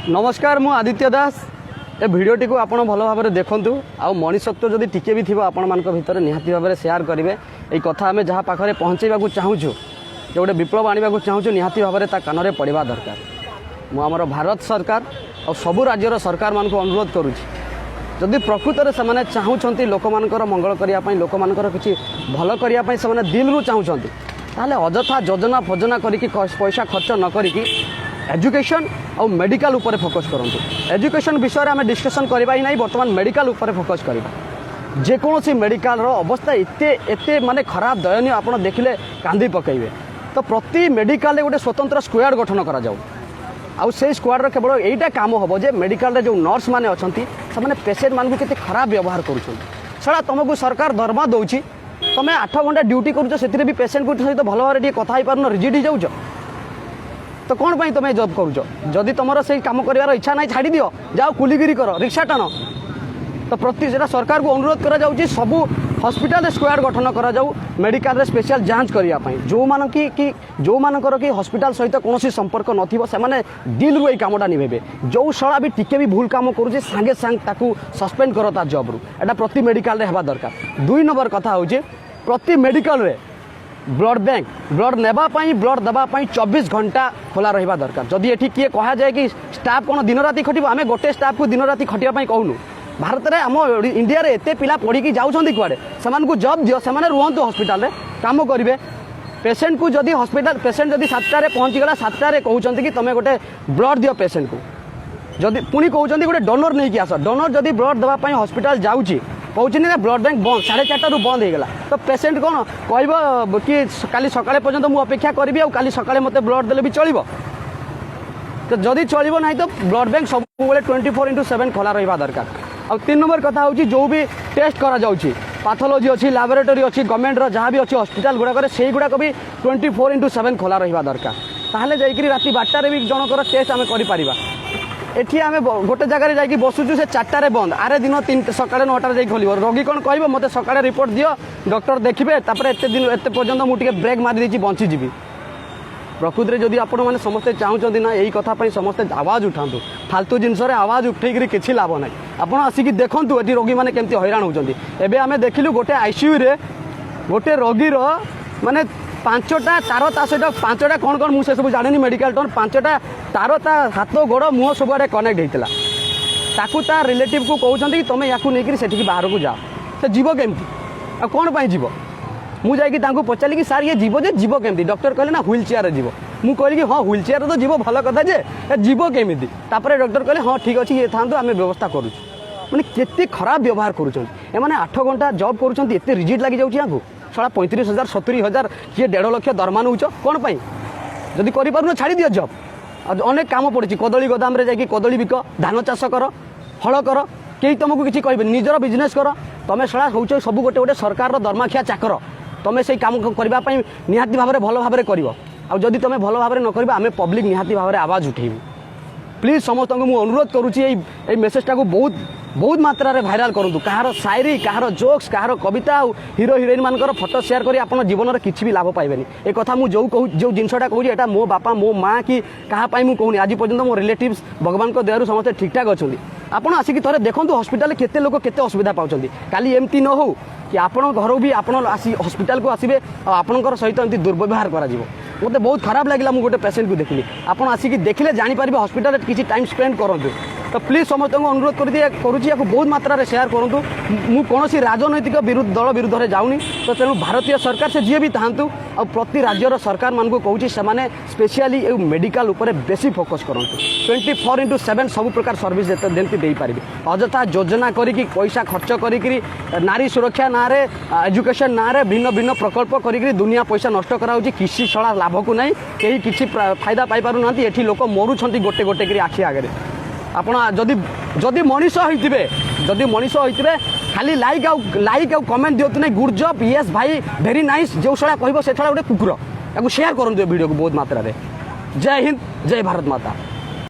नमस्कार मु आदित्य दास ए भिडियोटी को आपण भल भाव में देखूँ आउ मनीषत्व जदि टिके भी थी आपण मान भितर निहाती भाव में सेयार करेंगे ये कथा आम जहाँ पाखे पहुँचेगा चाहूँ जो गोटे विप्लव आने चाहूँ निहाती भाव में कान में पड़ा दरकार मुझे भारत सरकार और सबू राज्यर सरकार मान अनुरोध करुँच जदि प्रकृत में चाहूँगी लोक मानकर मंगल करने लोक मानकर किसी भल करने से दिलू चाहूँगी ताहले अजथा योजना फजना करके पैसा खर्च न करी एजुकेशन और मेडिकल ऊपर फोकस करूँ। एजुकेशन विषय में आम डिस्कसन करवा ही नहीं बर्तमान मेडिकल ऊपर फोकस करवा जेकोसी मेडिकल अवस्था एते माने खराब दयनीय आप देखिले कांदी पकेबे तो प्रति मेडिकल गोटे स्वतंत्र स्क्वाड गठन करा जाऊ आउ से स्क्वाड केवल यहीटा काम हम जे मेडिकल जो नर्स मैंने अच्छा से पेसेंट मान को खराब व्यवहार करा तुमको सरकार दरमा दौर तुम्हें 8 घंटा ड्यूटी करुच से भी पेसेंट को सहित भल भाव कथा ही पार रिजिड हो जाऊँ तो कौन पाई तुम्हें जॉब करुच जदि तुम से काम कर इच्छा ना छाड़ी दियो जाओ कुलीगिरी कर रिक्शा टाण तो प्रति सरकार को अनुरोध करा जाउची सबू हॉस्पिटल स्क्वाड गठन करा जाऊ मेडिकल स्पेशल जांच करने जो मान जो मानकर कि हॉस्पिटल सहित कौन संपर्क नथिबो से माने दिल रू कामटा निभेबे जो शला भी टिके भी भूल काम करुचे सांगे सांग ताकू सस्पेंड करो ता जॉब रू एटा प्रति मेडिकल रे हेबा दरकार। 2 नंबर कथा होचे प्रति मेडिकल रे ब्लड बैंक ब्लड नेबापाई ब्लड देवाई 24 घंटा खोला रहा दरकार। जदि ये किए कह जाए कि स्टाफ कौन दिन राति खटिब आम गोटे स्टाफ को दिन राति खटिया कहूँ भारत में आम इंडिया रे एते पिला पढ़ी जाऊँगी कुआड़े से जॉब दियो से रुहतु हॉस्पिटल काम करेंगे पेसेंट को जदि हॉस्पिटल पेसेंट जदि 7टारे पहुँचीगला 7टारे कहते कि तुम गोटे ब्लड दियो पेसेंट को जदि पुणी कहते गोटे डोनर नहीं आस डोनर जदि ब्लड देवाई हॉस्पिटल जाऊँगी कहूँ ना ब्लड बैंक बंद 4:30 बंद होगा तो पेसेंट कौन कह कि काली सकाळे पर्यंत मुझे अपेक्षा करी और काली सकाळे मत ब्लड देले भी चलो तो जदि चलो ना तो ब्लड बैंक सब 24/7 खोला रहा दरकार। और 3 नंबर कथा हूँ जो भी टेस्ट करा जाउची पाथोलॉजी अच्छी लैबोरेटरी अच्छी गवर्नमेंट जहाँ भी अच्छी हॉस्पिटल गुड़ाक से गुड़ाक भी 24/7 खोला रहा दरकार ताहले जाइकरी राति 12टारे भी जनकर टेस्ट आम कर एठी आमे गोटे जगह जाकि बसुचु से 4टारे बंद आरे दिन 3 सकाळे 9टारे जाई खोलिबो रोगी कोन कहबो मते सकाळे रिपोर्ट दियो डॉक्टर देखिबे तापर एते दिन एते पर्यंत मु टिके ब्रेक मारि देछि बंची जीवी प्रकृति रे जदि आपण माने समस्ते चाहूचंदी ना एही कथा पई समस्ते आवाज उठांतु फालतू जिनस रे आवाज उठेकरी किछि लाभ नै आपण आसी कि देखंतु एठी रोगी माने केमती हैरान होचंदी एबे आमे देखिलु गोटे आईसीयू रे गोटे रोगी रो माने 5टा तार ता सहित 5टा कौन कौन मुझे सब जानी मेडिकल टोन 5टा तार ता हाथ गोड़ मुह सब आड़े कनेक्ट होता ताकू ता रिलेटिव को कहते कि तुम या नहीं बाहर को जाओ से जीव केमती आ कौन पाई जीव मुझे पचारि कि सार ये जीव जे जीव केमती डॉक्टर कहले ना व्हील चेयर जीव मु कहली कि हाँ व्हील चेयर तो जीव भल कथा जे जीव केमी तापर डॉक्टर कहले हाँ ठीक अच्छे ये था आम व्यवस्था करूँ मैंने केते खराब व्यवहार करें 8 घंटा जॉब करुँचे रिजिड लगी जाऊँ साला 35,000 70,000 किए 1.5 लाख दरमा नौच कौन पाई जदि कर छाड़ी दियो जॉब अनेक काम पड़ी कदली गोदाम रे जाकि कदली बिक धान चाष कर हल कर कई तुमको किसी कहे निजर बिजनेस कर तुम साला हूँ सब गोटे गोटे सरकार दरमाखिया चाकर तुम से काम करने निहाती भाव में भल भाव में कर जदि तुम भल भाव में न कर आम पब्लिक निहाती भाव में आवाज उठेबू प्लीज समस्त को मुझे अनुरोध करुँची मेसेजटा को बहुत बहुत मात्रा रे भाइराल करूँ कहार शायरी कहार जोक्स कहार कविता हीरो हिरोइन मानकर फोटो शेयर करी आपन जीवन में किसी भी लाभ पाइबेनी ए कथा मु जो कहूँ जो जिनटा कहूँ एटा मो बापा मो माँ कि क्या मु कहूनी आज पर्यंत मो रिलेटिव्स भगवान को दयारू समस्त ठीक ठाक अच्छा आपड़ आसिक थे देखो हॉस्पिटल केते लोक केते असुविधा पाउछंती काली एमती न हो कि आपण घर भी आपण आसी हॉस्पिटल को आसबे आपणकर सहित एमती दुर्व्यवहार करा जिवो मते बहुत खराब लगिला मु गोटे पेशेंट को देखली आपण आसिक देखिले जानि पारिबे हॉस्पिटल किसी टाइम स्पेंड करंतु तो प्लीज समस्त को अनुरोध करुँच या बहुत मात्रा रे शेयर करूँ मु कौन राजनैतिक दल विरुद्ध में जाऊनी तो तेणु भारतीय सरकार से जी भी था और प्रति राज्यर सरकार मान को कहूँ से स्पेशली मेडिकल उपर बेसी फोकस करूँ 24/7 सब प्रकार सर्विस जमी दे पारे अजथा योजना करी पैसा खर्च करी नारी सुरक्षा ना रे एजुकेशन ना रे भिन्न भिन्न प्रकल्प करी दुनिया पैसा नष्ट करा किसी सड़ा लाभ को नहीं कहीं किसी फायदा पाई पारु ना ये लोक मरुंच गोटे गोटे कर आखि आगे आपण जदि मनीष होइतिबे जदि मनीष होइतिबे खाली लाइक आउ कमेंट दियतु नहीं गुड जॉब यस भाई वेरी नाइस जो छड़ा कहबो से छड़ा गोटे कुकुर या शेयर करन वीडियो को बहुत मात्रा रे। जय हिंद जय भारत माता।